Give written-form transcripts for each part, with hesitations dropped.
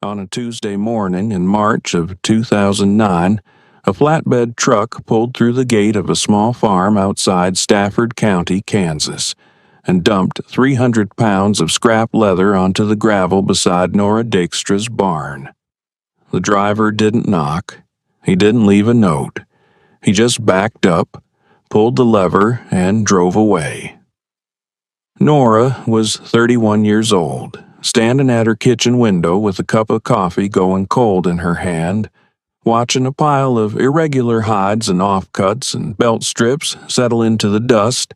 On a Tuesday morning in March of 2009, a flatbed truck pulled through the gate of a small farm outside Stafford County, Kansas, and dumped 300 pounds of scrap leather onto the gravel beside Nora Dykstra's barn. The driver didn't knock. He didn't leave a note. He just backed up, pulled the lever, and drove away. Nora was 31 years old, standing at her kitchen window with a cup of coffee going cold in her hand, watching a pile of irregular hides and offcuts and belt strips settle into the dust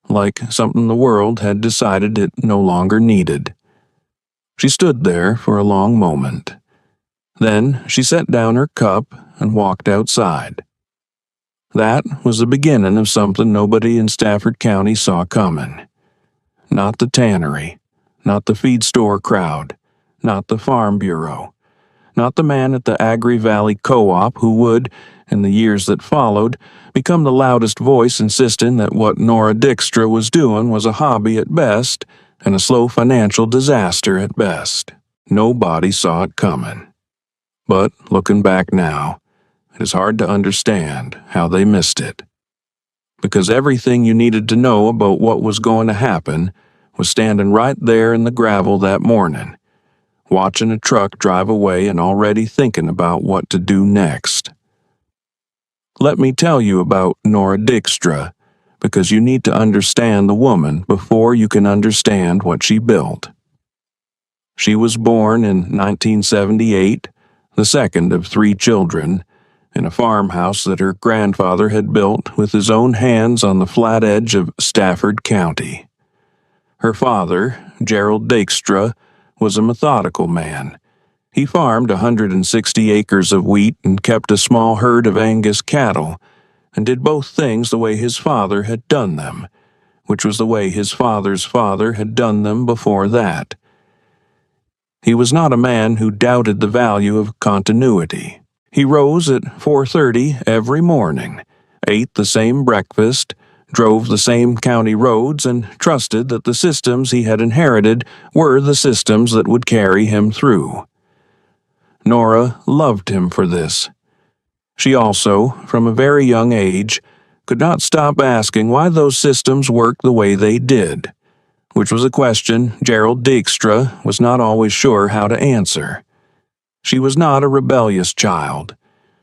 like something the world had decided it no longer needed. She stood there for a long moment. Then she set down her cup and walked outside. That was the beginning of something nobody in Stafford County saw coming. Not the Tannery, not the feed store crowd, not the Farm Bureau, not the man at the Agri Valley Co-op who would, in the years that followed, become the loudest voice insisting that what Nora Dykstra was doing was a hobby at best and a slow financial disaster at best. Nobody saw it coming. But looking back now, it is hard to understand how they missed it. Because everything you needed to know about what was going to happen was standing right there in the gravel that morning, watching a truck drive away and already thinking about what to do next. Let me tell you about Nora Dykstra, because you need to understand the woman before you can understand what she built. She was born in 1978, the second of 3 children, in a farmhouse that her grandfather had built with his own hands on the flat edge of Stafford County. Her father, Gerald Dykstra, was a methodical man. He farmed 160 acres of wheat and kept a small herd of Angus cattle, and did both things the way his father had done them, which was the way his father's father had done them before that. He was not a man who doubted the value of continuity. He rose at 4:30 every morning, ate the same breakfast, drove the same county roads, and trusted that the systems he had inherited were the systems that would carry him through. Nora loved him for this. She also, from a very young age, could not stop asking why those systems worked the way they did, which was a question Gerald Dykstra was not always sure how to answer. She was not a rebellious child.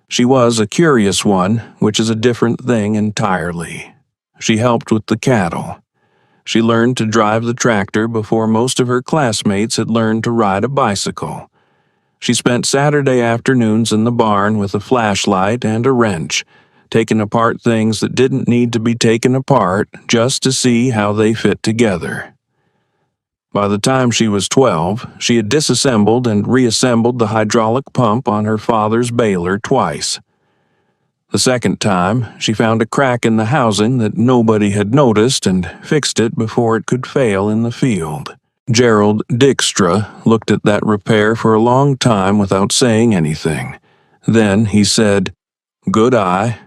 She was a curious one, which is a different thing entirely. She helped with the cattle. She learned to drive the tractor before most of her classmates had learned to ride a bicycle. She spent Saturday afternoons in the barn with a flashlight and a wrench, taking apart things that didn't need to be taken apart just to see how they fit together. By the time she was 12, she had disassembled and reassembled the hydraulic pump on her father's baler twice. The second time, she found a crack in the housing that nobody had noticed and fixed it before it could fail in the field. Gerald Dykstra looked at that repair for a long time without saying anything. Then he said, "Good eye."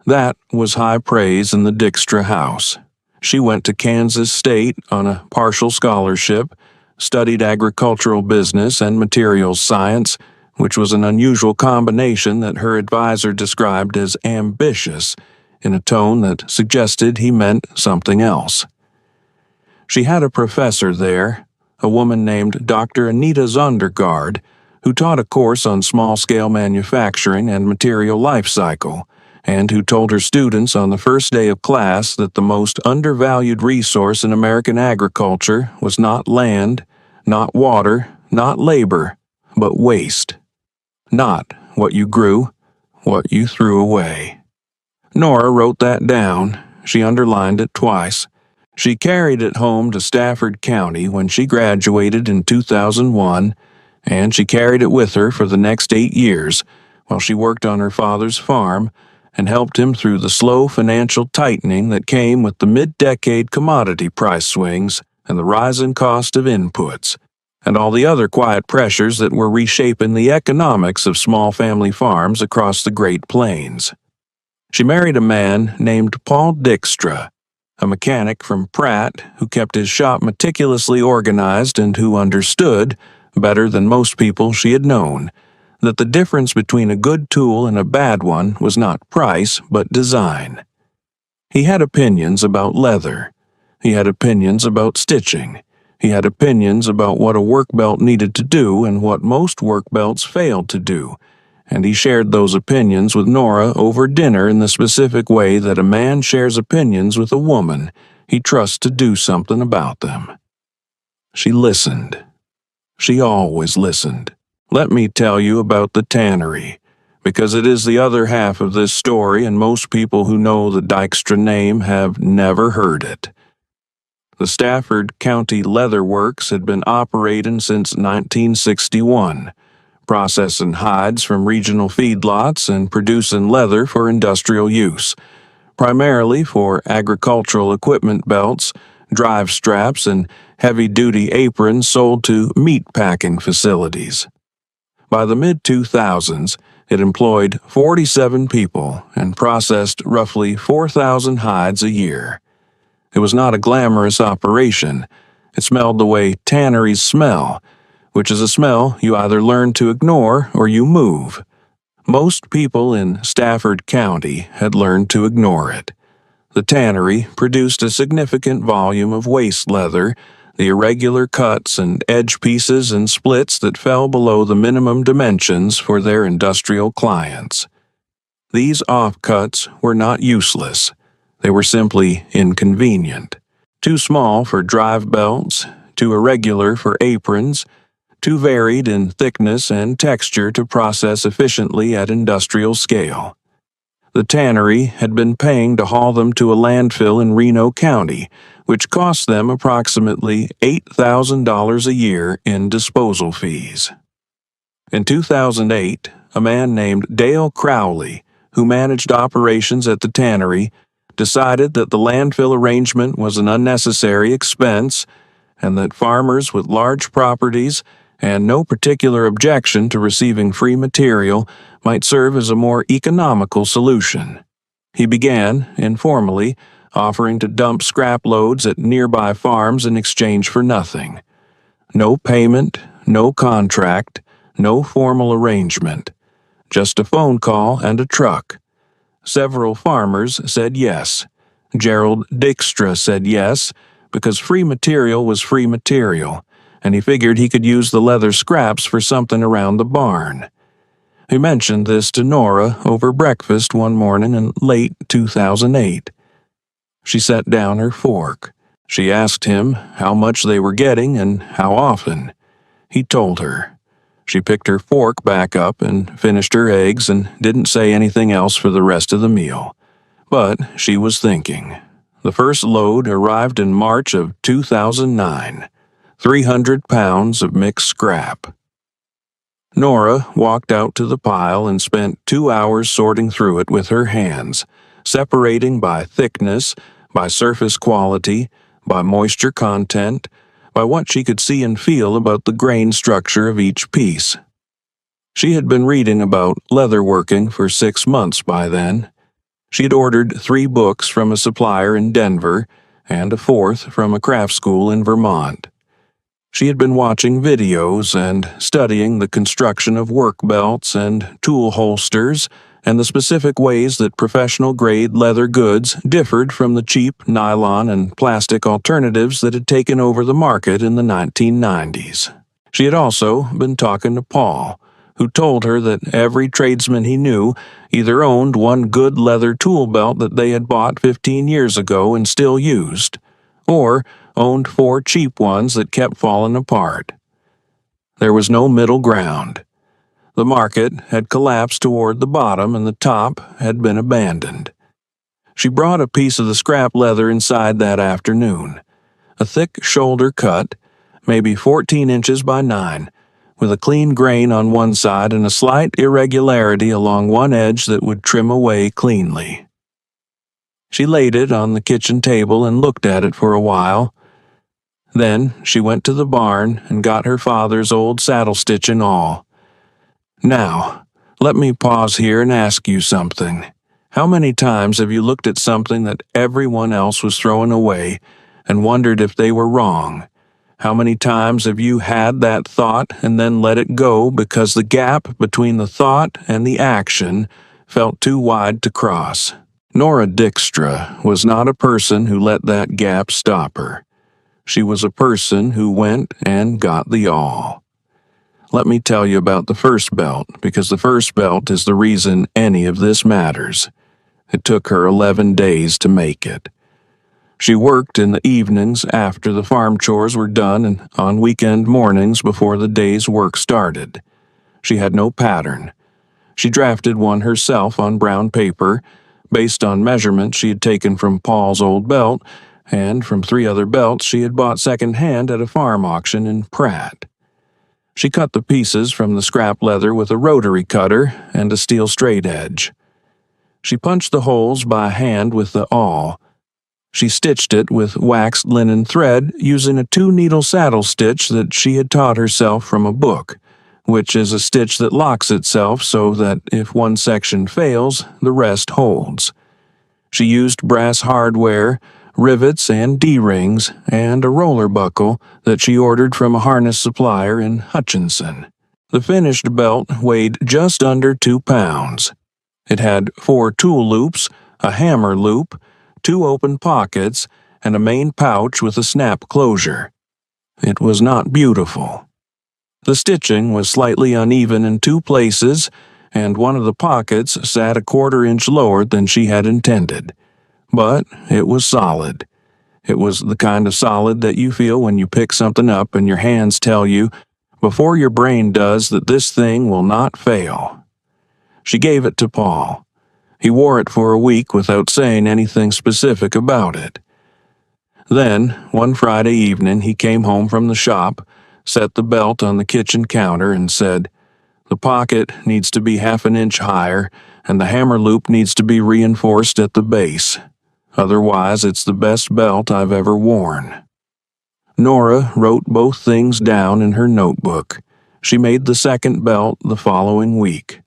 That was high praise in the Dykstra house. She went to Kansas State on a partial scholarship, studied agricultural business and materials science, which was an unusual combination that her advisor described as ambitious, in a tone that suggested he meant something else. She had a professor there, a woman named Dr. Anita Zondergaard, who taught a course on small-scale manufacturing and material life cycle, and who told her students on the first day of class that the most undervalued resource in American agriculture was not land, not water, not labor, but waste. Not what you grew, what you threw away. Nora wrote that down. She underlined it twice. She carried it home to Stafford County when she graduated in 2001, and she carried it with her for the next 8 years while she worked on her father's farm and helped him through the slow financial tightening that came with the mid-decade commodity price swings and the rising cost of inputs, and all the other quiet pressures that were reshaping the economics of small family farms across the Great Plains. She married a man named Paul Dykstra, a mechanic from Pratt who kept his shop meticulously organized and who understood, better than most people she had known, that the difference between a good tool and a bad one was not price, but design. He had opinions about leather. He had opinions about stitching. He had opinions about what a work belt needed to do and what most work belts failed to do, and he shared those opinions with Nora over dinner in the specific way that a man shares opinions with a woman he trusts to do something about them. She listened. She always listened. Let me tell you about the Tannery, because it is the other half of this story and most people who know the Dykstra name have never heard it. The Stafford County Leather Works had been operating since 1961, processing hides from regional feedlots and producing leather for industrial use, primarily for agricultural equipment belts, drive straps, and heavy-duty aprons sold to meat packing facilities. By the mid-2000s, it employed 47 people and processed roughly 4,000 hides a year. It was not a glamorous operation. It smelled the way tanneries smell, which is a smell you either learn to ignore or you move. Most people in Stafford County had learned to ignore it. The tannery produced a significant volume of waste leather, the irregular cuts and edge pieces and splits that fell below the minimum dimensions for their industrial clients. These offcuts were not useless. They were simply inconvenient. Too small for drive belts, too irregular for aprons, too varied in thickness and texture to process efficiently at industrial scale. The tannery had been paying to haul them to a landfill in Reno County, which cost them approximately $8,000 a year in disposal fees. In 2008, a man named Dale Crowley, who managed operations at the tannery, decided that the landfill arrangement was an unnecessary expense and that farmers with large properties and no particular objection to receiving free material might serve as a more economical solution. He began, informally, offering to dump scrap loads at nearby farms in exchange for nothing. No payment, no contract, no formal arrangement. Just a phone call and a truck. Several farmers said yes. Gerald Dykstra said yes, because free material was free material, and he figured he could use the leather scraps for something around the barn. He mentioned this to Nora over breakfast one morning in late 2008. She set down her fork. She asked him how much they were getting and how often. He told her. She picked her fork back up and finished her eggs and didn't say anything else for the rest of the meal. But she was thinking. The first load arrived in March of 2009. 300 pounds of mixed scrap. Nora walked out to the pile and spent 2 hours sorting through it with her hands, separating by thickness, by surface quality, by moisture content, by what she could see and feel about the grain structure of each piece. She had been reading about leatherworking for 6 months by then. She had ordered 3 books from a supplier in Denver and a 4th from a craft school in Vermont. She had been watching videos and studying the construction of work belts and tool holsters and the specific ways that professional-grade leather goods differed from the cheap nylon and plastic alternatives that had taken over the market in the 1990s. She had also been talking to Paul, who told her that every tradesman he knew either owned one good leather tool belt that they had bought 15 years ago and still used, or owned 4 cheap ones that kept falling apart. There was no middle ground. The market had collapsed toward the bottom and the top had been abandoned. She brought a piece of the scrap leather inside that afternoon, a thick shoulder cut, maybe 14 inches by 9, with a clean grain on one side and a slight irregularity along one edge that would trim away cleanly. She laid it on the kitchen table and looked at it for a while. Then she went to the barn and got her father's old saddle stitch and awl. Now, let me pause here and ask you something. How many times have you looked at something that everyone else was throwing away and wondered if they were wrong? How many times have you had that thought and then let it go because the gap between the thought and the action felt too wide to cross? Nora Dykstra was not a person who let that gap stop her. She was a person who went and got the all. Let me tell you about the first belt, because the first belt is the reason any of this matters. It took her 11 days to make it. She worked in the evenings after the farm chores were done and on weekend mornings before the day's work started. She had no pattern. She drafted one herself on brown paper, based on measurements she had taken from Paul's old belt and from 3 other belts she had bought second-hand at a farm auction in Pratt. She cut the pieces from the scrap leather with a rotary cutter and a steel straight edge. She punched the holes by hand with the awl. She stitched it with waxed linen thread using a 2-needle saddle stitch that she had taught herself from a book, which is a stitch that locks itself so that if one section fails, the rest holds. She used brass hardware, rivets and D-rings, and a roller buckle that she ordered from a harness supplier in Hutchinson. The finished belt weighed just under 2 pounds. It had 4 tool loops, a hammer loop, 2 open pockets, and a main pouch with a snap closure. It was not beautiful. The stitching was slightly uneven in 2 places, and one of the pockets sat a 1/4 inch lower than she had intended. But it was solid. It was the kind of solid that you feel when you pick something up and your hands tell you, before your brain does, that this thing will not fail. She gave it to Paul. He wore it for a week without saying anything specific about it. Then, one Friday evening, he came home from the shop, set the belt on the kitchen counter, and said, "The pocket needs to be 1/2 inch higher, and the hammer loop needs to be reinforced at the base. Otherwise, it's the best belt I've ever worn." Nora wrote both things down in her notebook. She made the second belt the following week.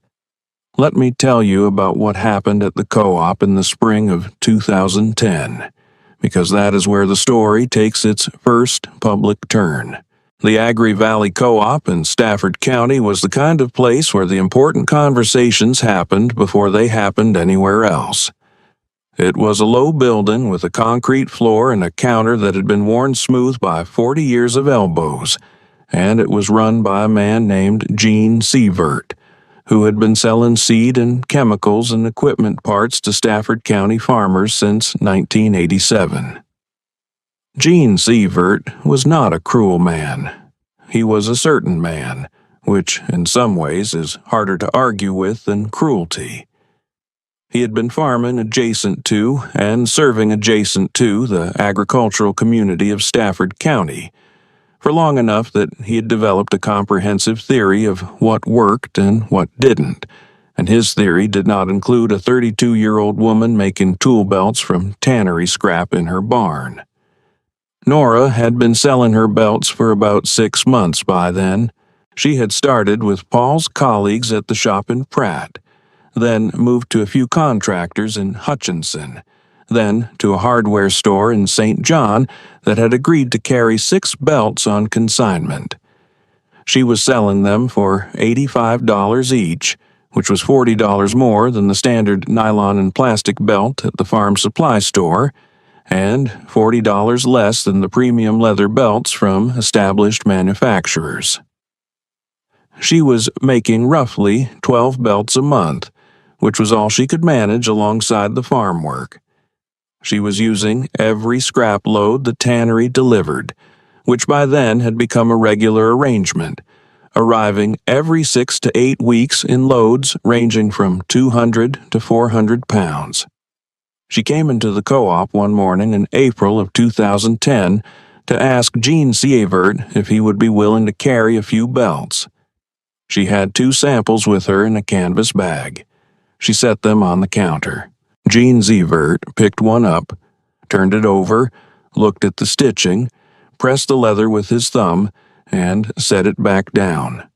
Let me tell you about what happened at the co-op in the spring of 2010, because that is where the story takes its first public turn. The Agri Valley Co-op in Stafford County was the kind of place where the important conversations happened before they happened anywhere else. It was a low building with a concrete floor and a counter that had been worn smooth by 40 years of elbows, and it was run by a man named Gene Sievert, who had been selling seed and chemicals and equipment parts to Stafford County farmers since 1987. Gene Sievert was not a cruel man. He was a certain man, which in some ways is harder to argue with than cruelty. He had been farming adjacent to and serving adjacent to the agricultural community of Stafford County for long enough that he had developed a comprehensive theory of what worked and what didn't, and his theory did not include a 32-year-old woman making tool belts from Tannery scrap in her barn. Nora had been selling her belts for about 6 months by then. She had started with Paul's colleagues at the shop in Pratt, then moved to a few contractors in Hutchinson, then to a hardware store in St. John that had agreed to carry 6 belts on consignment. She was selling them for $85 each, which was $40 more than the standard nylon and plastic belt at the farm supply store, and $40 less than the premium leather belts from established manufacturers. She was making roughly 12 belts a month, which was all she could manage alongside the farm work. She was using every scrap load the tannery delivered, which by then had become a regular arrangement, arriving every 6 to 8 weeks in loads ranging from 200 to 400 pounds. She came into the co-op one morning in April of 2010 to ask Gene Sievert if he would be willing to carry a few belts. She had 2 samples with her in a canvas bag. She set them on the counter. Gene Sievert picked one up, turned it over, looked at the stitching, pressed the leather with his thumb, and set it back down.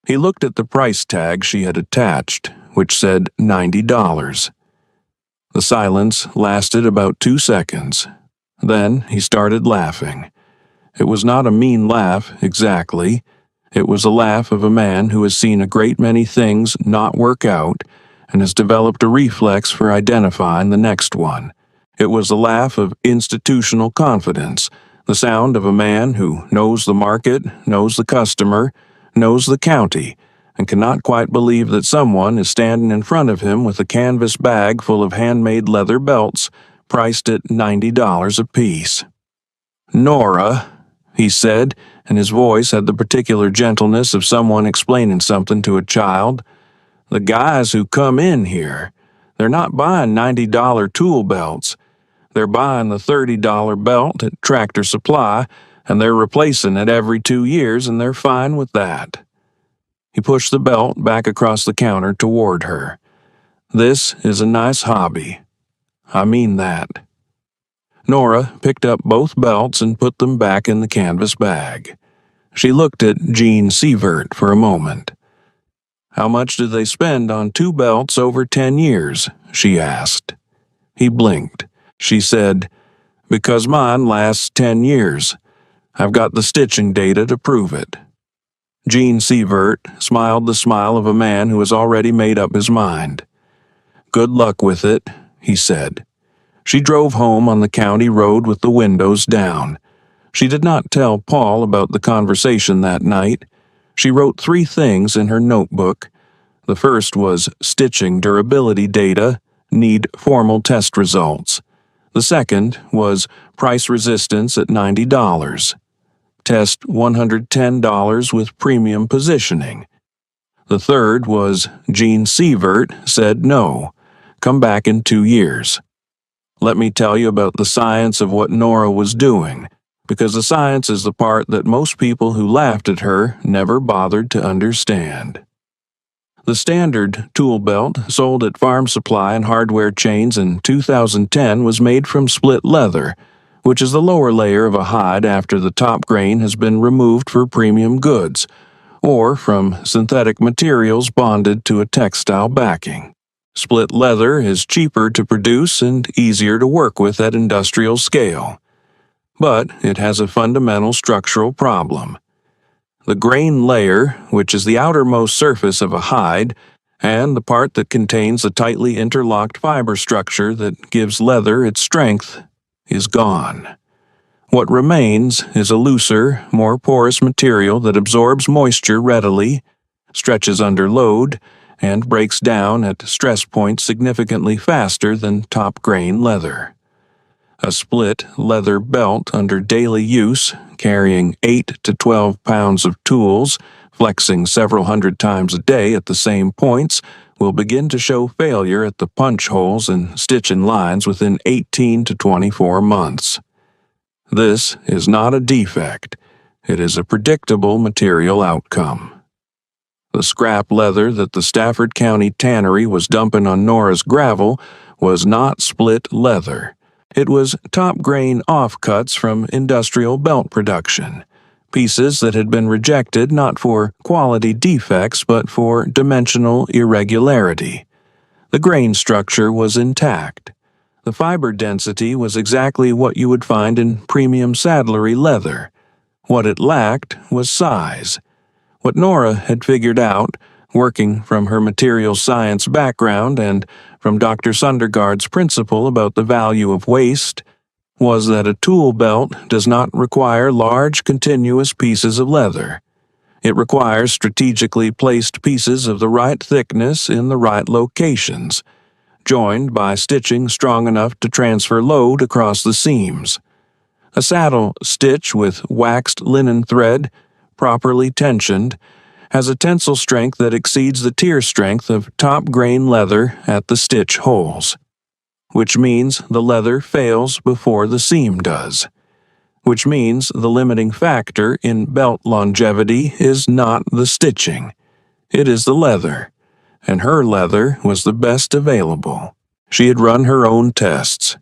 He looked at the price tag she had attached, which said $90. The silence lasted about 2 seconds. Then he started laughing. It was not a mean laugh, exactly. It was a laugh of a man who has seen a great many things not work out and has developed a reflex for identifying the next one. It was a laugh of institutional confidence, the sound of a man who knows the market, knows the customer, knows the county, and cannot quite believe that someone is standing in front of him with a canvas bag full of handmade leather belts priced at $90 apiece. "Nora," he said, and his voice had the particular gentleness of someone explaining something to a child. "The guys who come in here, they're not buying $90 tool belts. They're buying the $30 belt at Tractor Supply, and they're replacing it every 2 years, and they're fine with that." He pushed the belt back across the counter toward her. "This is a nice hobby. I mean that." Nora picked up both belts and put them back in the canvas bag. She looked at Gene Sievert for a moment. "How much do they spend on 2 belts over 10 years?" she asked. He blinked. She said, "Because mine lasts 10 years. I've got the stitching data to prove it." Gene Sievert smiled the smile of a man who has already made up his mind. "Good luck with it," he said. She drove home on the county road with the windows down. She did not tell Paul about the conversation that night. She wrote 3 things in her notebook. The first was stitching durability data, need formal test results. The second was price resistance at $90. Test $110 with premium positioning. The third was Gene Sievert said no. Come back in 2 years. Let me tell you about the science of what Nora was doing, because the science is the part that most people who laughed at her never bothered to understand. The standard tool belt sold at farm supply and hardware chains in 2010 was made from split leather, which is the lower layer of a hide after the top grain has been removed for premium goods, or from synthetic materials bonded to a textile backing. Split leather is cheaper to produce and easier to work with at industrial scale. But it has a fundamental structural problem. The grain layer, which is the outermost surface of a hide, and the part that contains the tightly interlocked fiber structure that gives leather its strength, is gone. What remains is a looser, more porous material that absorbs moisture readily, stretches under load, and breaks down at stress points significantly faster than top grain leather. A split leather belt under daily use, carrying 8 to 12 pounds of tools, flexing several hundred times a day at the same points, will begin to show failure at the punch holes and stitching lines within 18 to 24 months. This is not a defect. It is a predictable material outcome. The scrap leather that the Stafford County Tannery was dumping on Nora's gravel was not split leather. It was top-grain offcuts from industrial belt production, pieces that had been rejected not for quality defects but for dimensional irregularity. The grain structure was intact. The fiber density was exactly what you would find in premium saddlery leather. What it lacked was size. What Nora had figured out, working from her materials science background and from Dr. Sundergaard's principle about the value of waste, was that a tool belt does not require large continuous pieces of leather. It requires strategically placed pieces of the right thickness in the right locations, joined by stitching strong enough to transfer load across the seams. A saddle stitch with waxed linen thread, properly tensioned, has a tensile strength that exceeds the tear strength of top-grain leather at the stitch holes, which means the leather fails before the seam does, which means the limiting factor in belt longevity is not the stitching. It is the leather, and her leather was the best available. She had run her own tests.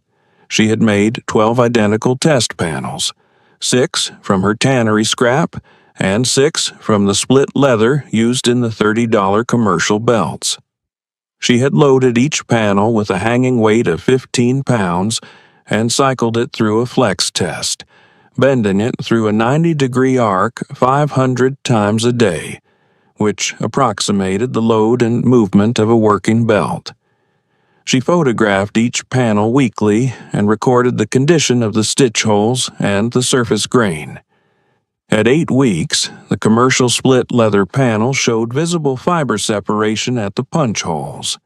She had made 12 identical test panels, 6 from her tannery scrap, and 6 from the split leather used in the $30 commercial belts. She had loaded each panel with a hanging weight of 15 pounds and cycled it through a flex test, bending it through a 90-degree arc 500 times a day, which approximated the load and movement of a working belt. She photographed each panel weekly and recorded the condition of the stitch holes and the surface grain. At 8 weeks, the commercial split leather panel showed visible fiber separation at the punch holes.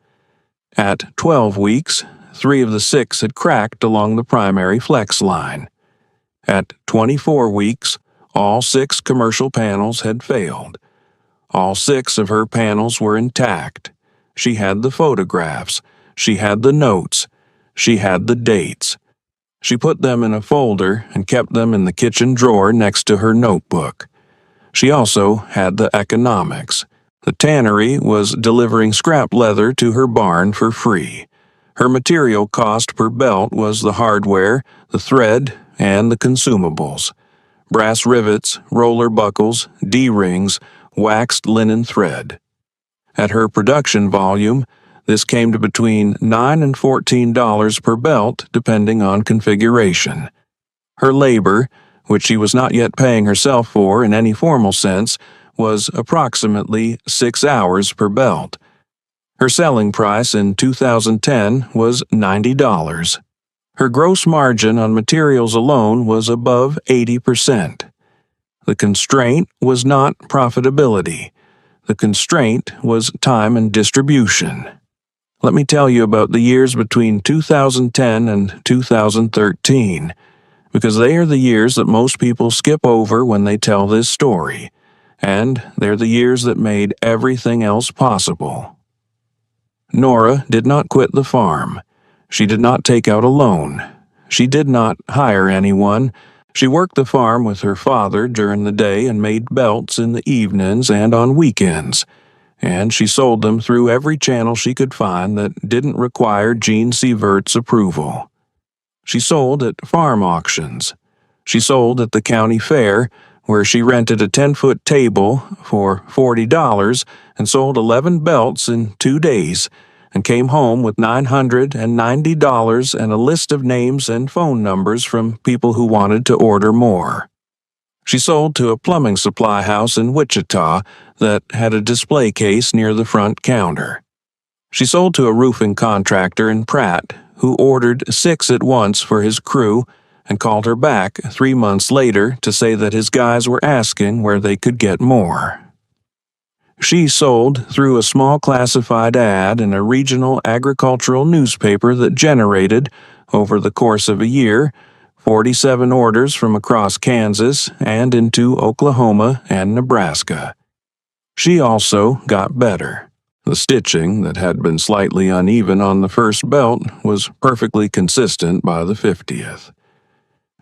At 12 weeks, 3 of the 6 had cracked along the primary flex line. At 24 weeks, all 6 commercial panels had failed. All 6 of her panels were intact. She had the photographs. She had the notes. She had the dates. She put them in a folder and kept them in the kitchen drawer next to her notebook. She also had the economics. The tannery was delivering scrap leather to her barn for free. Her material cost per belt was the hardware, the thread, and the consumables: brass rivets, roller buckles, D-rings, waxed linen thread. At her production volume, this came to between $9 and $14 per belt, depending on configuration. Her labor, which she was not yet paying herself for in any formal sense, was approximately 6 hours per belt. Her selling price in 2010 was $90. Her gross margin on materials alone was above 80%. The constraint was not profitability. The constraint was time and distribution. Let me tell you about the years between 2010 and 2013, because they are the years that most people skip over when they tell this story, and they're the years that made everything else possible. Nora did not quit the farm. She did not take out a loan. She did not hire anyone. She worked the farm with her father during the day and made belts in the evenings and on weekends, and she sold them through every channel she could find that didn't require Gene Sievert's approval. She sold at farm auctions. She sold at the county fair, where she rented a 10-foot table for $40 and sold 11 belts in 2 days, and came home with $990 and a list of names and phone numbers from people who wanted to order more. She sold to a plumbing supply house in Wichita that had a display case near the front counter. She sold to a roofing contractor in Pratt who ordered 6 at once for his crew and called her back 3 months later to say that his guys were asking where they could get more. She sold through a small classified ad in a regional agricultural newspaper that generated, over the course of a year, 47 orders from across Kansas and into Oklahoma and Nebraska. She also got better. The stitching that had been slightly uneven on the first belt was perfectly consistent by the 50th.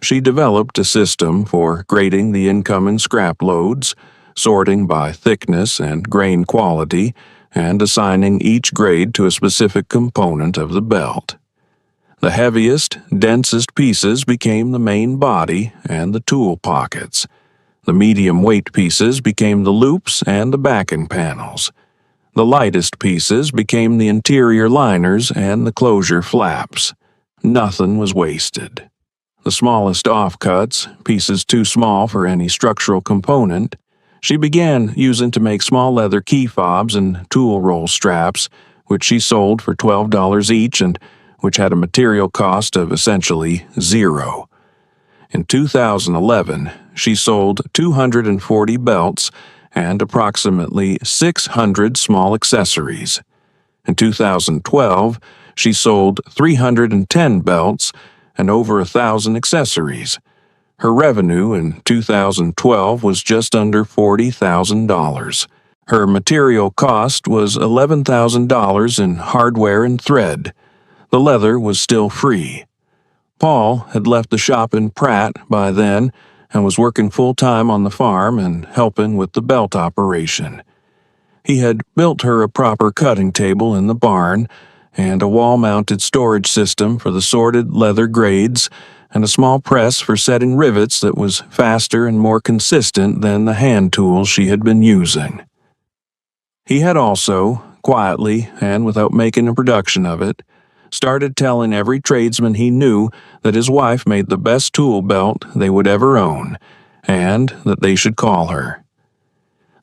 She developed a system for grading the incoming scrap loads, sorting by thickness and grain quality, and assigning each grade to a specific component of the belt. The heaviest, densest pieces became the main body and the tool pockets. The medium weight pieces became the loops and the backing panels. The lightest pieces became the interior liners and the closure flaps. Nothing was wasted. The smallest offcuts, pieces too small for any structural component, she began using to make small leather key fobs and tool roll straps, which she sold for $12 each and which had a material cost of essentially zero. In 2011, she sold 240 belts and approximately 600 small accessories. In 2012, she sold 310 belts and over 1,000 accessories. Her revenue in 2012 was just under $40,000. Her material cost was $11,000 in hardware and thread. The leather was still free. Paul had left the shop in Pratt by then and was working full-time on the farm and helping with the belt operation. He had built her a proper cutting table in the barn and a wall-mounted storage system for the sorted leather grades and a small press for setting rivets that was faster and more consistent than the hand tools she had been using. He had also, quietly and without making a production of it, started telling every tradesman he knew that his wife made the best tool belt they would ever own, and that they should call her.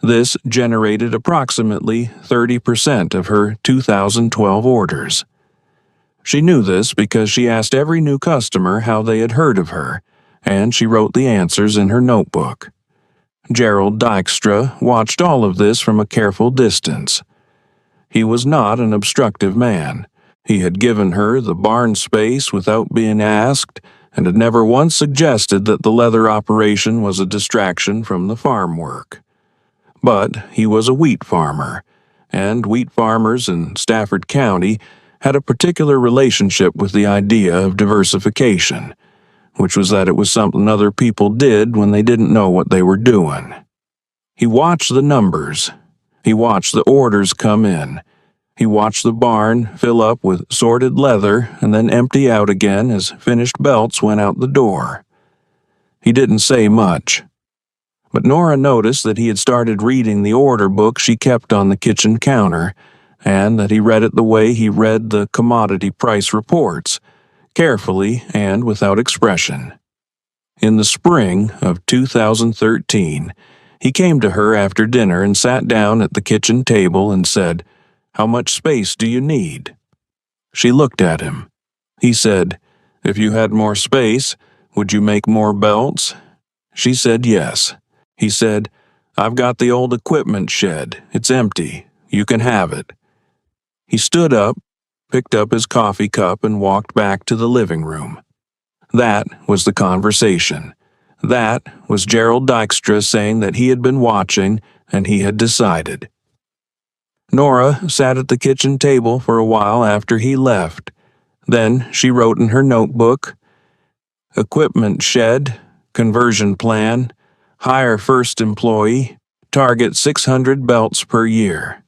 This generated approximately 30% of her 2012 orders. She knew this because she asked every new customer how they had heard of her, and she wrote the answers in her notebook. Gerald Dykstra watched all of this from a careful distance. He was not an obstructive man. He had given her the barn space without being asked, and had never once suggested that the leather operation was a distraction from the farm work. But he was a wheat farmer, and wheat farmers in Stafford County had a particular relationship with the idea of diversification, which was that it was something other people did when they didn't know what they were doing. He watched the numbers. He watched the orders come in. He watched the barn fill up with sorted leather and then empty out again as finished belts went out the door. He didn't say much. But Nora noticed that he had started reading the order book she kept on the kitchen counter, and that he read it the way he read the commodity price reports, carefully and without expression. In the spring of 2013, he came to her after dinner and sat down at the kitchen table and said, "How much space do you need?" She looked at him. He said, "If you had more space, would you make more belts?" She said yes. He said, "I've got the old equipment shed. It's empty. You can have it." He stood up, picked up his coffee cup, and walked back to the living room. That was the conversation. That was Gerald Dykstra saying that he had been watching and he had decided. Nora sat at the kitchen table for a while after he left. Then she wrote in her notebook, "Equipment shed, conversion plan, hire first employee, target 600 belts per year."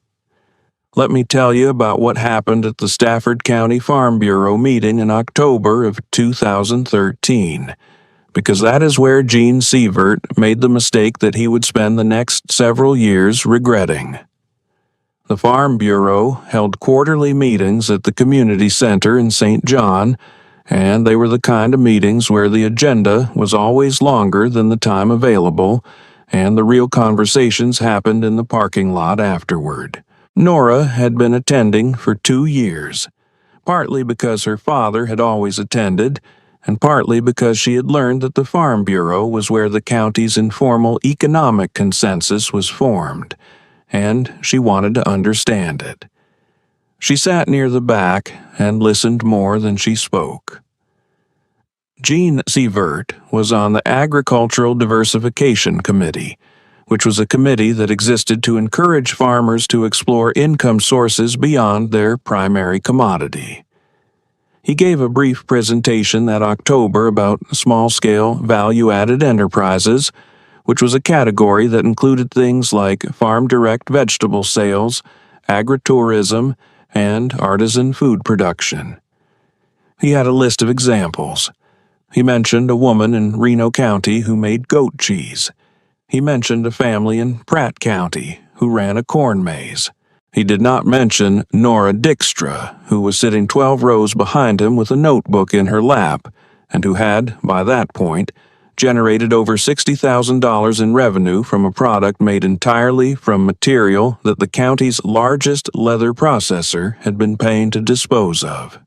Let me tell you about what happened at the Stafford County Farm Bureau meeting in October of 2013, because that is where Gene Sievert made the mistake that he would spend the next several years regretting. The Farm Bureau held quarterly meetings at the community center in St. John, and they were the kind of meetings where the agenda was always longer than the time available, and the real conversations happened in the parking lot afterward. Nora had been attending for 2 years, partly because her father had always attended, and partly because she had learned that the Farm Bureau was where the county's informal economic consensus was formed, and she wanted to understand it. She sat near the back and listened more than she spoke. Gene Sievert was on the Agricultural Diversification Committee, which was a committee that existed to encourage farmers to explore income sources beyond their primary commodity. He gave a brief presentation that October about small-scale, value-added enterprises, which was a category that included things like farm-direct vegetable sales, agritourism, and artisan food production. He had a list of examples. He mentioned a woman in Reno County who made goat cheese. He mentioned a family in Pratt County who ran a corn maze. He did not mention Nora Dykstra, who was sitting 12 rows behind him with a notebook in her lap, and who had, by that point, generated over $60,000 in revenue from a product made entirely from material that the county's largest leather processor had been paying to dispose of.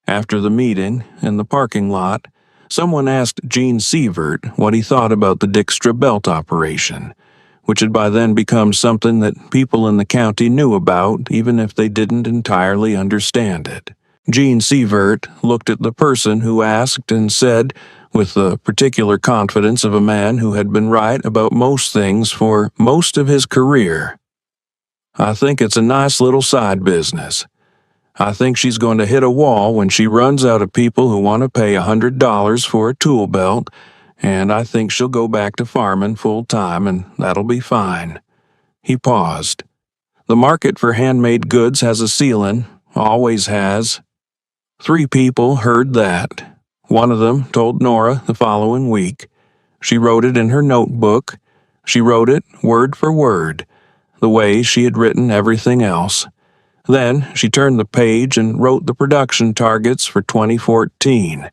After the meeting, in the parking lot, someone asked Gene Sievert what he thought about the Dykstra belt operation, which had by then become something that people in the county knew about even if they didn't entirely understand it. Gene Sievert looked at the person who asked and said, with the particular confidence of a man who had been right about most things for most of his career, "I think it's a nice little side business. I think she's going to hit a wall when she runs out of people who want to pay $100 for a tool belt, and I think she'll go back to farming full-time, and that'll be fine." He paused. The market for handmade goods has a ceiling, always has. 3 people heard that. One of them told Nora the following week. She wrote it in her notebook. She wrote it word for word, the way she had written everything else. Then she turned the page and wrote the production targets for 2014.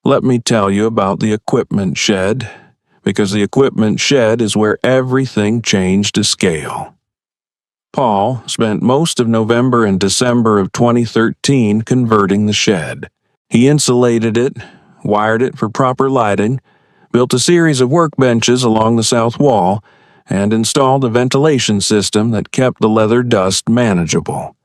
Let me tell you about the equipment shed, because the equipment shed is where everything changed to scale. Paul spent most of November and December of 2013 converting the shed. He insulated it, wired it for proper lighting, built a series of workbenches along the south wall, and installed a ventilation system that kept the leather dust manageable.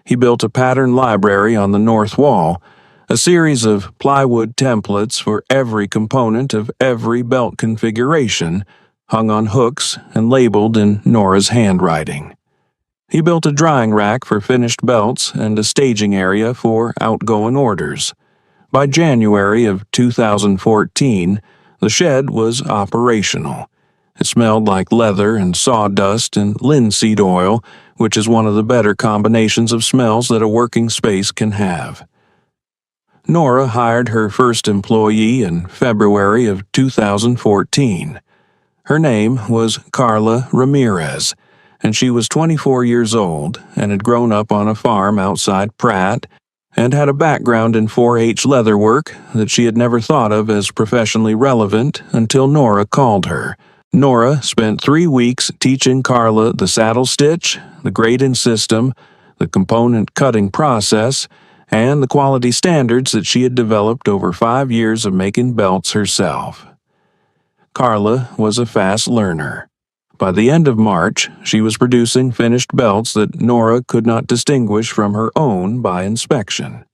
He built a pattern library on the north wall, a series of plywood templates for every component of every belt configuration, hung on hooks and labeled in Nora's handwriting. He built a drying rack for finished belts and a staging area for outgoing orders. By January of 2014, the shed was operational. It smelled like leather and sawdust and linseed oil, which is one of the better combinations of smells that a working space can have. Nora hired her first employee in February of 2014. Her name was Carla Ramirez, and she was 24 years old and had grown up on a farm outside Pratt and had a background in 4-H leather work that she had never thought of as professionally relevant until Nora called her. Nora spent 3 weeks teaching Carla the saddle stitch, the grading system, the component cutting process, and the quality standards that she had developed over 5 years of making belts herself. Carla was a fast learner. By the end of March, she was producing finished belts that Nora could not distinguish from her own by inspection.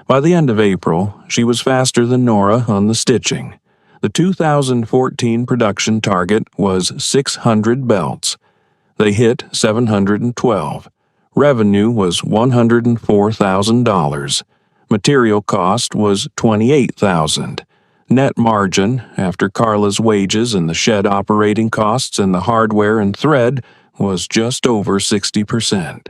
By the end of April, she was faster than Nora on the stitching. The 2014 production target was 600 belts. They hit 712. Revenue was $104,000. Material cost was $28,000. Net margin, after Carla's wages and the shed operating costs and the hardware and thread, was just over 60%.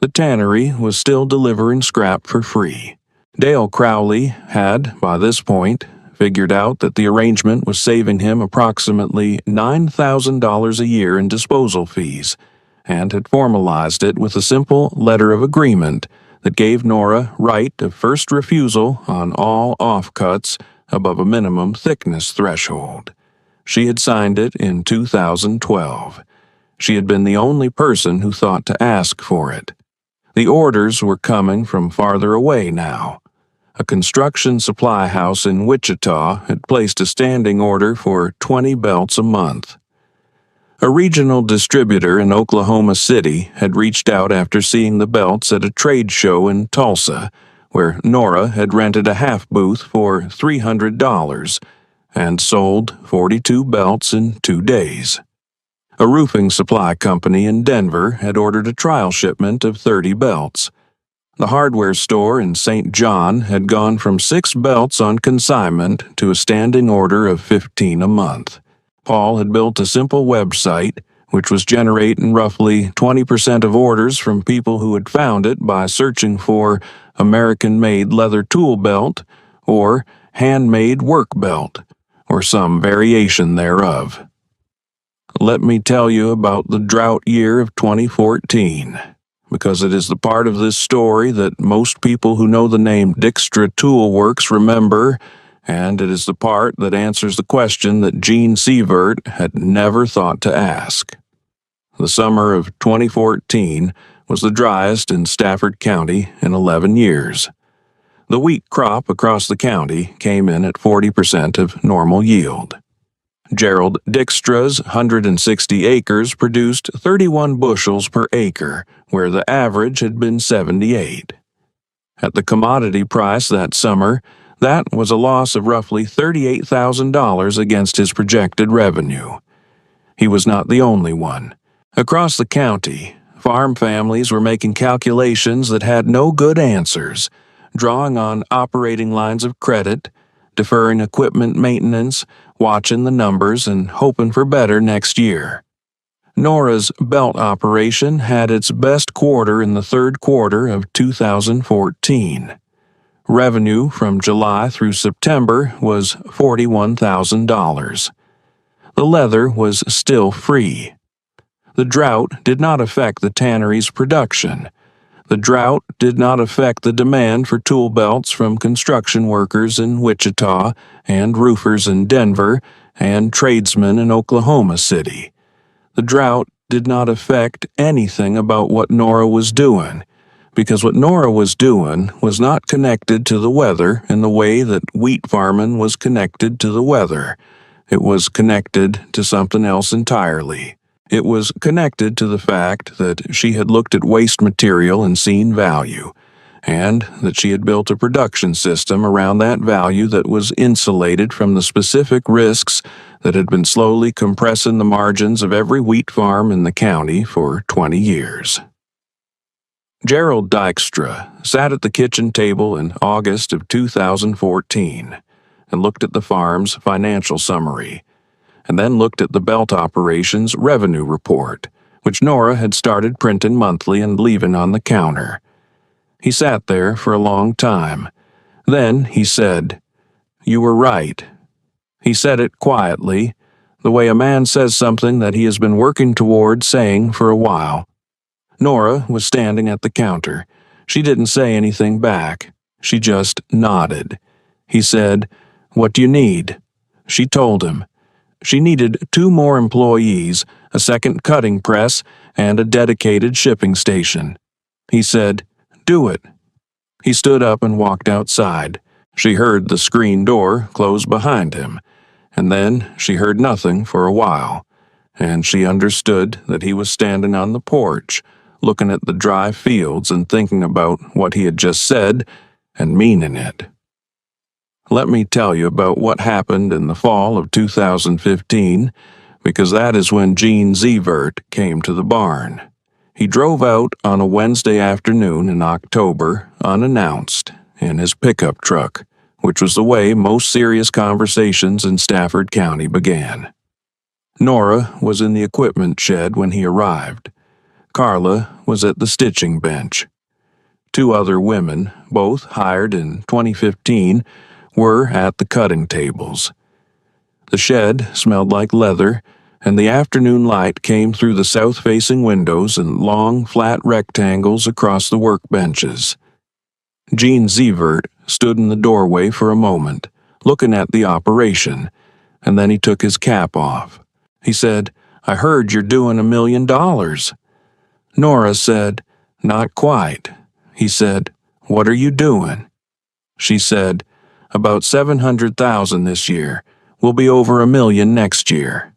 The tannery was still delivering scrap for free. Dale Crowley had, by this point, figured out that the arrangement was saving him approximately $9,000 a year in disposal fees, and had formalized it with a simple letter of agreement that gave Nora right of first refusal on all offcuts above a minimum thickness threshold. She had signed it in 2012. She had been the only person who thought to ask for it. The orders were coming from farther away now. A construction supply house in Wichita had placed a standing order for 20 belts a month. A regional distributor in Oklahoma City had reached out after seeing the belts at a trade show in Tulsa, where Nora had rented a half booth for $300 and sold 42 belts in 2 days. A roofing supply company in Denver had ordered a trial shipment of 30 belts. The hardware store in St. John had gone from 6 belts on consignment to a standing order of 15 a month. Paul had built a simple website, which was generating roughly 20% of orders from people who had found it by searching for American-made leather tool belt or handmade work belt, or some variation thereof. Let me tell you about the drought year of 2014, because it is the part of this story that most people who know the name Dykstra Tool Works remember, and it is the part that answers the question that Gene Sievert had never thought to ask. The summer of 2014 was the driest in Stafford County in 11 years. The wheat crop across the county came in at 40% of normal yield. Gerald Dykstra's 160 acres produced 31 bushels per acre, where the average had been 78. At the commodity price that summer, that was a loss of roughly $38,000 against his projected revenue. He was not the only one. Across the county, farm families were making calculations that had no good answers, drawing on operating lines of credit, deferring equipment maintenance, watching the numbers, and hoping for better next year. Nora's belt operation had its best quarter in the third quarter of 2014. Revenue from July through September was $41,000. The leather was still free. The drought did not affect the tannery's production. The drought did not affect the demand for tool belts from construction workers in Wichita and roofers in Denver and tradesmen in Oklahoma City. The drought did not affect anything about what Nora was doing, because what Nora was doing was not connected to the weather in the way that wheat farming was connected to the weather. It was connected to something else entirely. It was connected to the fact that she had looked at waste material and seen value, and that she had built a production system around that value that was insulated from the specific risks that had been slowly compressing the margins of every wheat farm in the county for 20 years. Gerald Dykstra sat at the kitchen table in August of 2014 and looked at the farm's financial summary, and then looked at the belt operations revenue report, which Nora had started printing monthly and leaving on the counter. He sat there for a long time. Then he said, "You were right." He said it quietly, the way a man says something that he has been working toward saying for a while. Nora was standing at the counter. She didn't say anything back. She just nodded. He said, "What do you need?" She told him. She needed 2 more employees, a second cutting press, and a dedicated shipping station. He said, "Do it." He stood up and walked outside. She heard the screen door close behind him, and then she heard nothing for a while, and she understood that he was standing on the porch, looking at the dry fields and thinking about what he had just said and meaning it. Let me tell you about what happened in the fall of 2015, because that is when Gene Zevert came to the barn. He drove out on a Wednesday afternoon in October, unannounced, in his pickup truck, which was the way most serious conversations in Stafford County began. Nora was in the equipment shed when he arrived. Carla was at the stitching bench. 2 other women, both hired in 2015, were at the cutting tables. The shed smelled like leather, and the afternoon light came through the south-facing windows in long, flat rectangles across the workbenches. Gene Zevert stood in the doorway for a moment, looking at the operation, and then he took his cap off. He said, "I heard you're doing $1 million. Nora said, "Not quite." He said, "What are you doing?" She said, "About 700,000 this year. We'll be over $1 million next year."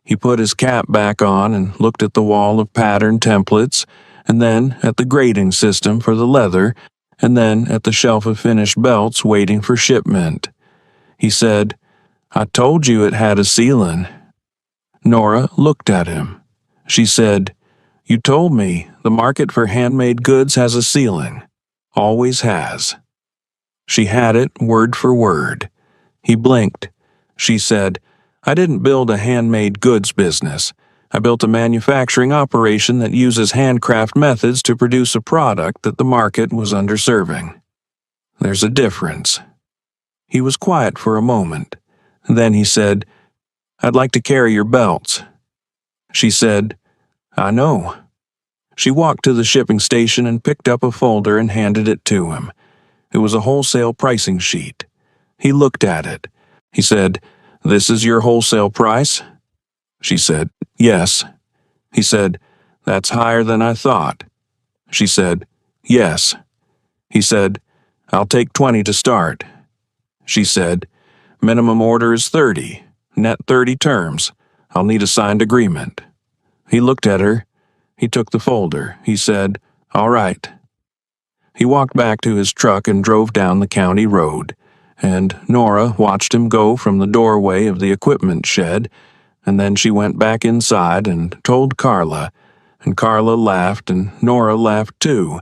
He put his cap back on and looked at the wall of pattern templates, and then at the grading system for the leather, and then at the shelf of finished belts waiting for shipment. He said, "I told you it had a ceiling." Nora looked at him. She said, "You told me the market for handmade goods has a ceiling. Always has." She had it word for word. He blinked. She said, "I didn't build a handmade goods business. I built a manufacturing operation that uses handcraft methods to produce a product that the market was underserving. There's a difference." He was quiet for a moment. Then he said, "I'd like to carry your belts." She said, "I know." She walked to the shipping station and picked up a folder and handed it to him. It was a wholesale pricing sheet. He looked at it. He said, "This is your wholesale price?" She said, "Yes." He said, "That's higher than I thought." She said, "Yes." He said, "I'll take 20 to start." She said, "Minimum order is 30, net 30 terms. I'll need a signed agreement." He looked at her. He took the folder. He said, "All right." He walked back to his truck and drove down the county road, and Nora watched him go from the doorway of the equipment shed, and then she went back inside and told Carla, and Carla laughed and Nora laughed too,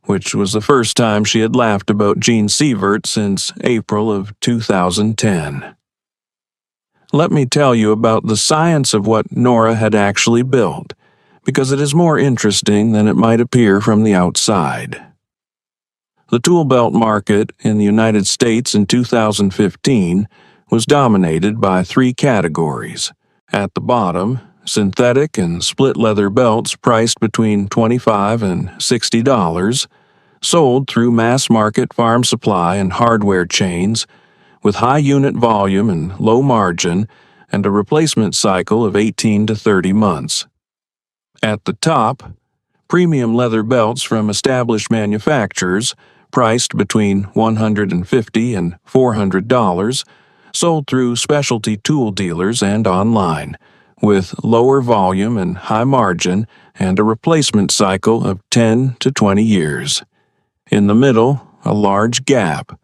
which was the first time she had laughed about Gene Zevert since April of 2010. Let me tell you about the science of what Nora had actually built, because it is more interesting than it might appear from the outside. The tool belt market in the United States in 2015 was dominated by 3 categories. At the bottom, synthetic and split leather belts priced between $25 and $60, sold through mass market farm supply and hardware chains, with high unit volume and low margin, and a replacement cycle of 18 to 30 months. At the top, premium leather belts from established manufacturers, priced between $150 and $400, sold through specialty tool dealers and online, with lower volume and high margin and a replacement cycle of 10 to 20 years. In the middle, a large gap.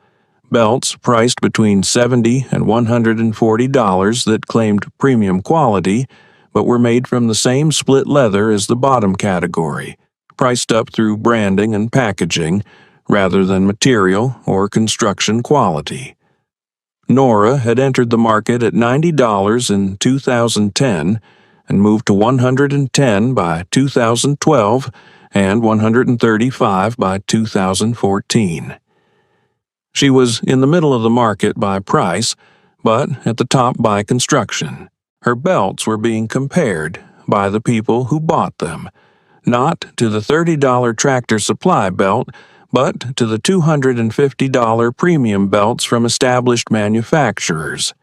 Belts priced between $70 and $140 that claimed premium quality, but were made from the same split leather as the bottom category, priced up through branding and packaging, rather than material or construction quality. Nora had entered the market at $90 in 2010 and moved to $110 by 2012 and $135 by 2014. She was in the middle of the market by price, but at the top by construction. Her belts were being compared by the people who bought them, not to the $30 Tractor Supply belt, but to the $250 premium belts from established manufacturers.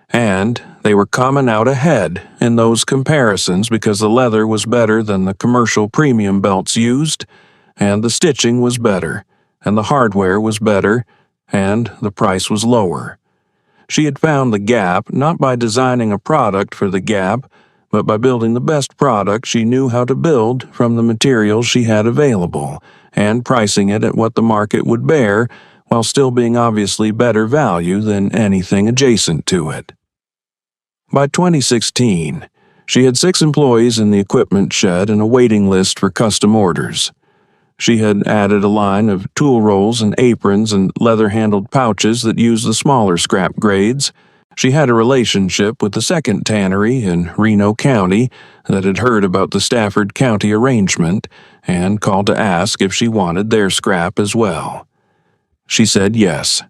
And they were coming out ahead in those comparisons because the leather was better than the commercial premium belts used, and the stitching was better, and the hardware was better, and the price was lower. She had found the gap not by designing a product for the gap, but by building the best product she knew how to build from the materials she had available, and pricing it at what the market would bear, while still being obviously better value than anything adjacent to it. By 2016, she had 6 employees in the equipment shed and a waiting list for custom orders. She had added a line of tool rolls and aprons and leather-handled pouches that used the smaller scrap grades. She had a relationship with the second tannery in Reno County that had heard about the Stafford County arrangement and called to ask if she wanted their scrap as well. She said yes.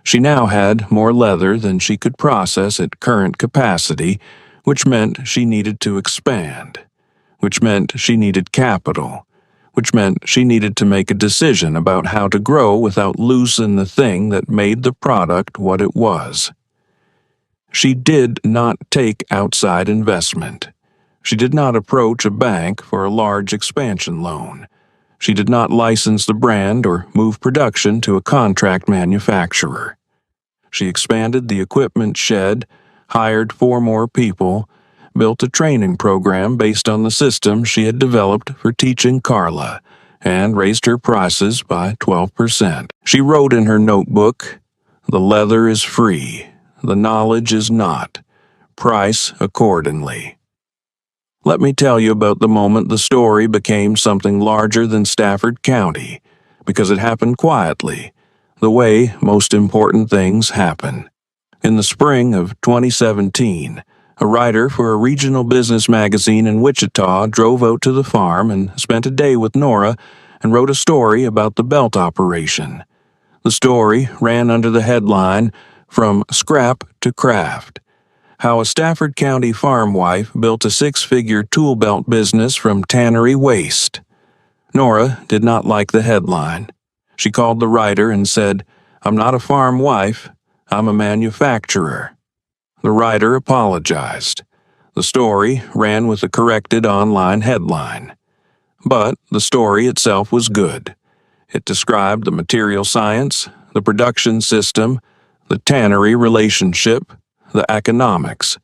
She now had more leather than she could process at current capacity, which meant she needed to expand, which meant she needed capital, which meant she needed to make a decision about how to grow without losing the thing that made the product what it was. She did not take outside investment. She did not approach a bank for a large expansion loan. She did not license the brand or move production to a contract manufacturer. She expanded the equipment shed, hired 4 more people, built a training program based on the system she had developed for teaching Carla, and raised her prices by 12%. She wrote in her notebook, "The leather is free, the knowledge is not. Price accordingly." Let me tell you about the moment the story became something larger than Stafford County, because it happened quietly, the way most important things happen. In the spring of 2017, a writer for a regional business magazine in Wichita drove out to the farm and spent a day with Nora and wrote a story about the belt operation. The story ran under the headline, "From Scrap to Craft: How a Stafford County farm wife built a 6-figure tool belt business from tannery waste." Nora did not like the headline. She called the writer and said, "I'm not a farm wife, I'm a manufacturer." The writer apologized. The story ran with a corrected online headline. But the story itself was good. It described the material science, the production system, the tannery relationship, the economics.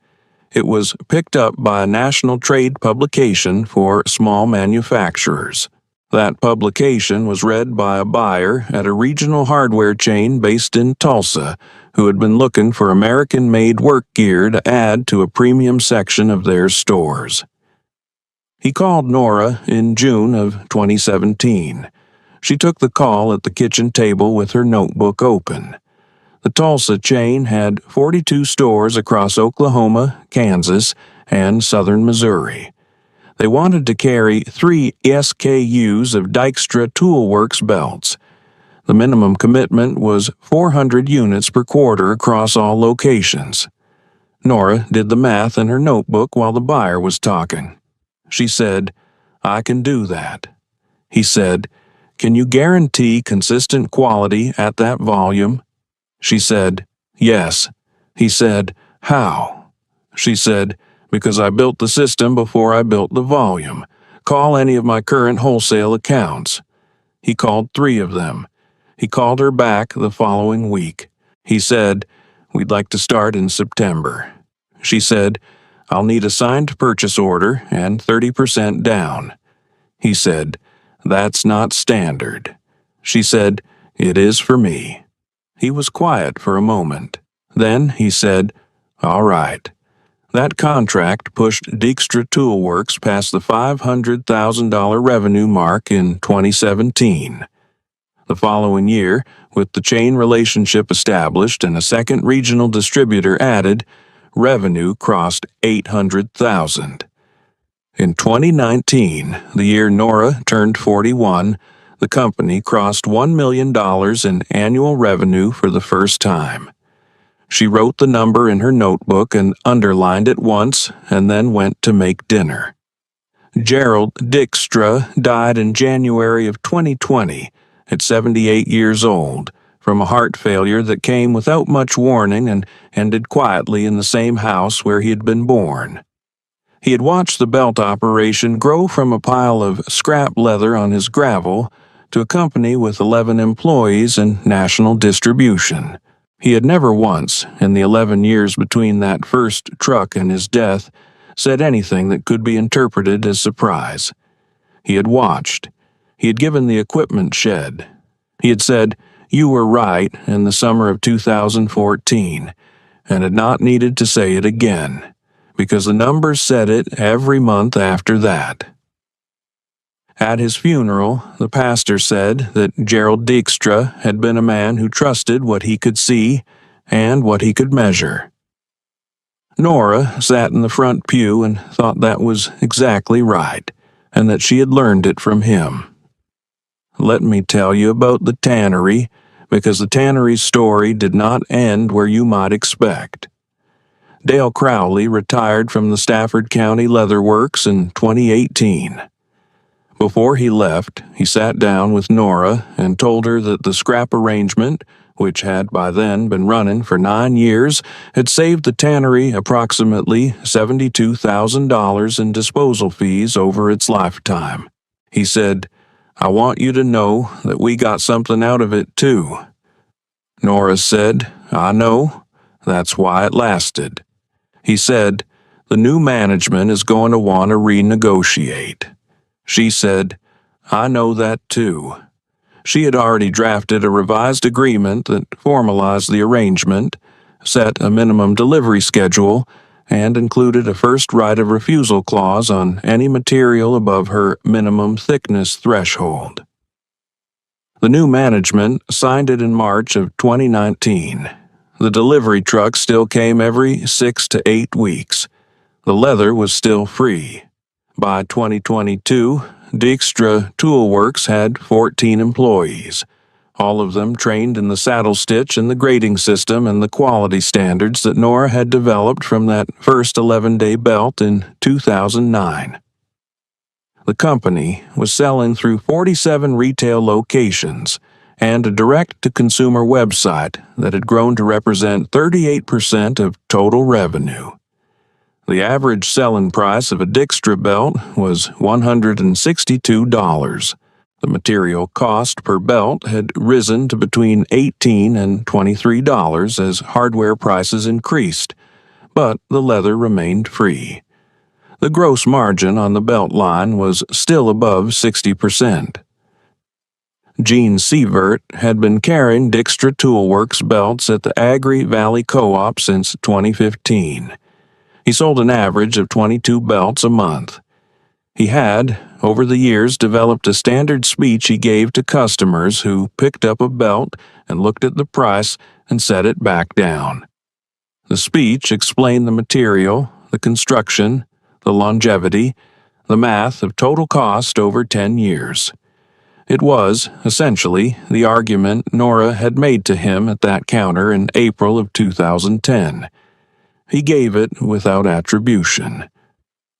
It was picked up by a national trade publication for small manufacturers. That publication was read by a buyer at a regional hardware chain based in Tulsa who had been looking for American-made work gear to add to a premium section of their stores. He called Nora in June of 2017. She took the call at the kitchen table with her notebook open. The Tulsa chain had 42 stores across Oklahoma, Kansas, and southern Missouri. They wanted to carry 3 SKUs of Dykstra Toolworks belts. The minimum commitment was 400 units per quarter across all locations. Nora did the math in her notebook while the buyer was talking. She said, "I can do that." He said, "Can you guarantee consistent quality at that volume?" She said, "Yes." He said, "How?" She said, "Because I built the system before I built the volume. Call any of my current wholesale accounts." He called 3 of them. He called her back the following week. He said, "We'd like to start in September." She said, "I'll need a signed purchase order and 30% down." He said, "That's not standard." She said, "It is for me." He was quiet for a moment. Then he said, "All right." That contract pushed Dijkstra Toolworks past the $500,000 revenue mark in 2017. The following year, with the chain relationship established and a second regional distributor added, revenue crossed $800,000. In 2019, the year Nora turned 41, the company crossed $1 million in annual revenue for the first time. She wrote the number in her notebook and underlined it once, and then went to make dinner. Gerald Dijkstra died in January of 2020 at 78 years old from a heart failure that came without much warning and ended quietly in the same house where he had been born. He had watched the belt operation grow from a pile of scrap leather on his gravel to a company with 11 employees and national distribution. He had never once, in the 11 years between that first truck and his death, said anything that could be interpreted as surprise. He had watched. He had given the equipment shed. He had said, "You were right," in the summer of 2014, and had not needed to say it again, because the numbers said it every month after that. At his funeral, the pastor said that Gerald Dijkstra had been a man who trusted what he could see and what he could measure. Nora sat in the front pew and thought that was exactly right, and that she had learned it from him. Let me tell you about the Tannery, because the Tannery's story did not end where you might expect. Dale Crowley retired from the Stafford County Leather Works in 2018. Before he left, he sat down with Nora and told her that the scrap arrangement, which had by then been running for 9 years, had saved the tannery approximately $72,000 in disposal fees over its lifetime. He said, "I want you to know that we got something out of it too." Nora said, "I know. That's why it lasted." He said, "The new management is going to want to renegotiate." She said, "I know that too." She had already drafted a revised agreement that formalized the arrangement, set a minimum delivery schedule, and included a first right of refusal clause on any material above her minimum thickness threshold. The new management signed it in March of 2019. The delivery truck still came every 6 to 8 weeks. The leather was still free. By 2022, Dijkstra Toolworks had 14 employees, all of them trained in the saddle stitch and the grading system and the quality standards that Nora had developed from that first 11-day belt in 2009. The company was selling through 47 retail locations and a direct-to-consumer website that had grown to represent 38% of total revenue. The average selling price of a Dijkstra belt was $162. The material cost per belt had risen to between $18 and $23 as hardware prices increased, but the leather remained free. The gross margin on the belt line was still above 60%. Gene Sievert had been carrying Dijkstra Toolworks belts at the Agri Valley Co-op since 2015. He sold an average of 22 belts a month. He had, over the years, developed a standard speech he gave to customers who picked up a belt and looked at the price and set it back down. The speech explained the material, the construction, the longevity, the math of total cost over 10 years. It was, essentially, the argument Nora had made to him at that counter in April of 2010. He gave it without attribution.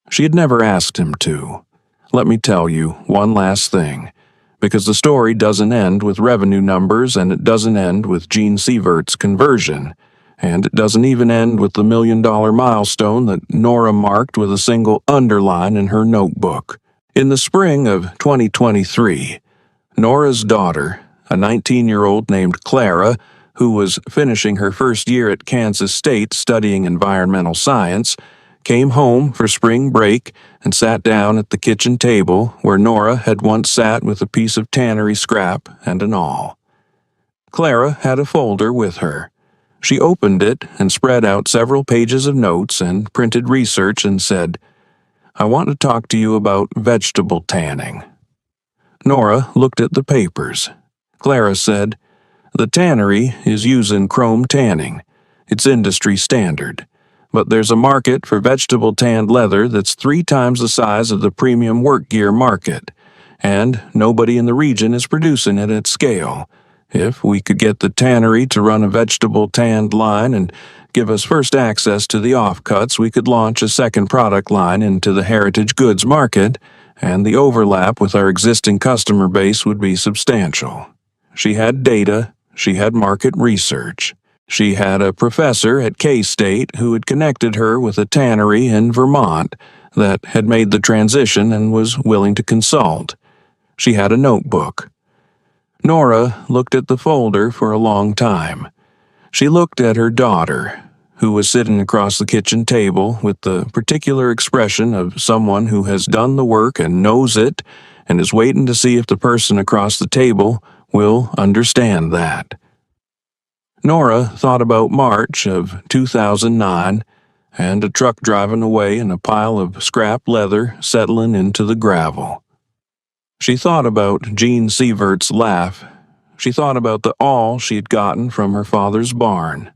She had never asked him to. Let me tell you one last thing, because the story doesn't end with revenue numbers and it doesn't end with Gene Sievert's conversion, and it doesn't even end with the $1 million milestone that Nora marked with a single underline in her notebook. In the spring of 2023, Nora's daughter, a 19-year-old named Clara, who was finishing her first year at Kansas State studying environmental science, came home for spring break and sat down at the kitchen table where Nora had once sat with a piece of Tannery scrap and an awl. Clara had a folder with her. She opened it and spread out several pages of notes and printed research and said, "I want to talk to you about vegetable tanning." Nora looked at the papers. Clara said, "The Tannery is using chrome tanning. It's industry standard. But there's a market for vegetable tanned leather that's 3 times the size of the premium work gear market, and nobody in the region is producing it at scale. If we could get the Tannery to run a vegetable tanned line and give us first access to the offcuts, we could launch a second product line into the heritage goods market, and the overlap with our existing customer base would be substantial." She had data, she had market research. She had a professor at K-State who had connected her with a tannery in Vermont that had made the transition and was willing to consult. She had a notebook. Nora looked at the folder for a long time. She looked at her daughter, who was sitting across the kitchen table with the particular expression of someone who has done the work and knows it and is waiting to see if the person across the table will understand that. Nora thought about March of 2009 and a truck driving away and a pile of scrap leather settling into the gravel. She thought about Gene Sievert's laugh. She thought about the awl she had gotten from her father's barn.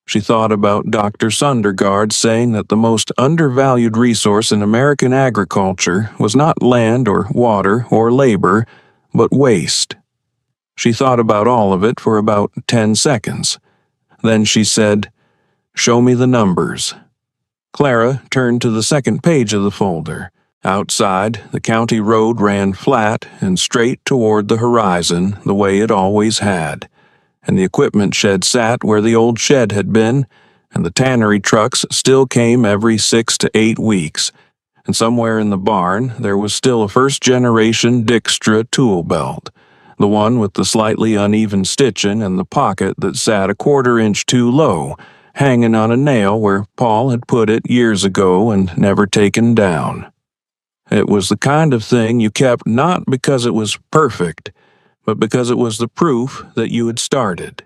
She thought about Dr. Sundergaard saying that the most undervalued resource in American agriculture was not land or water or labor, but waste. She thought about all of it for about 10 seconds. Then she said, "Show me the numbers." Clara turned to the second page of the folder. Outside, the county road ran flat and straight toward the horizon the way it always had, and the equipment shed sat where the old shed had been, and the tannery trucks still came every 6 to 8 weeks, and somewhere in the barn there was still a first-generation Dijkstra tool belt, the one with the slightly uneven stitching and the pocket that sat a 1/4 inch too low, hanging on a nail where Paul had put it years ago and never taken down. It was the kind of thing you kept not because it was perfect, but because it was the proof that you had started.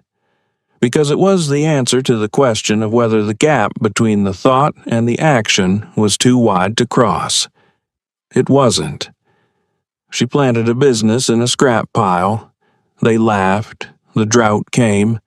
Because it was the answer to the question of whether the gap between the thought and the action was too wide to cross. It wasn't. She planted a business in a scrap pile. They laughed, the drought came,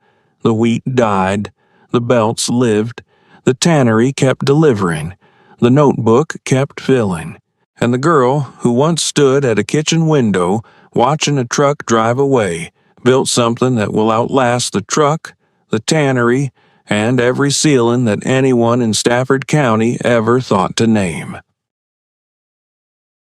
the wheat died, the belts lived, the tannery kept delivering, the notebook kept filling, and the girl who once stood at a kitchen window watching a truck drive away built something that will outlast the truck, the tannery, and every ceiling that anyone in Stafford County ever thought to name.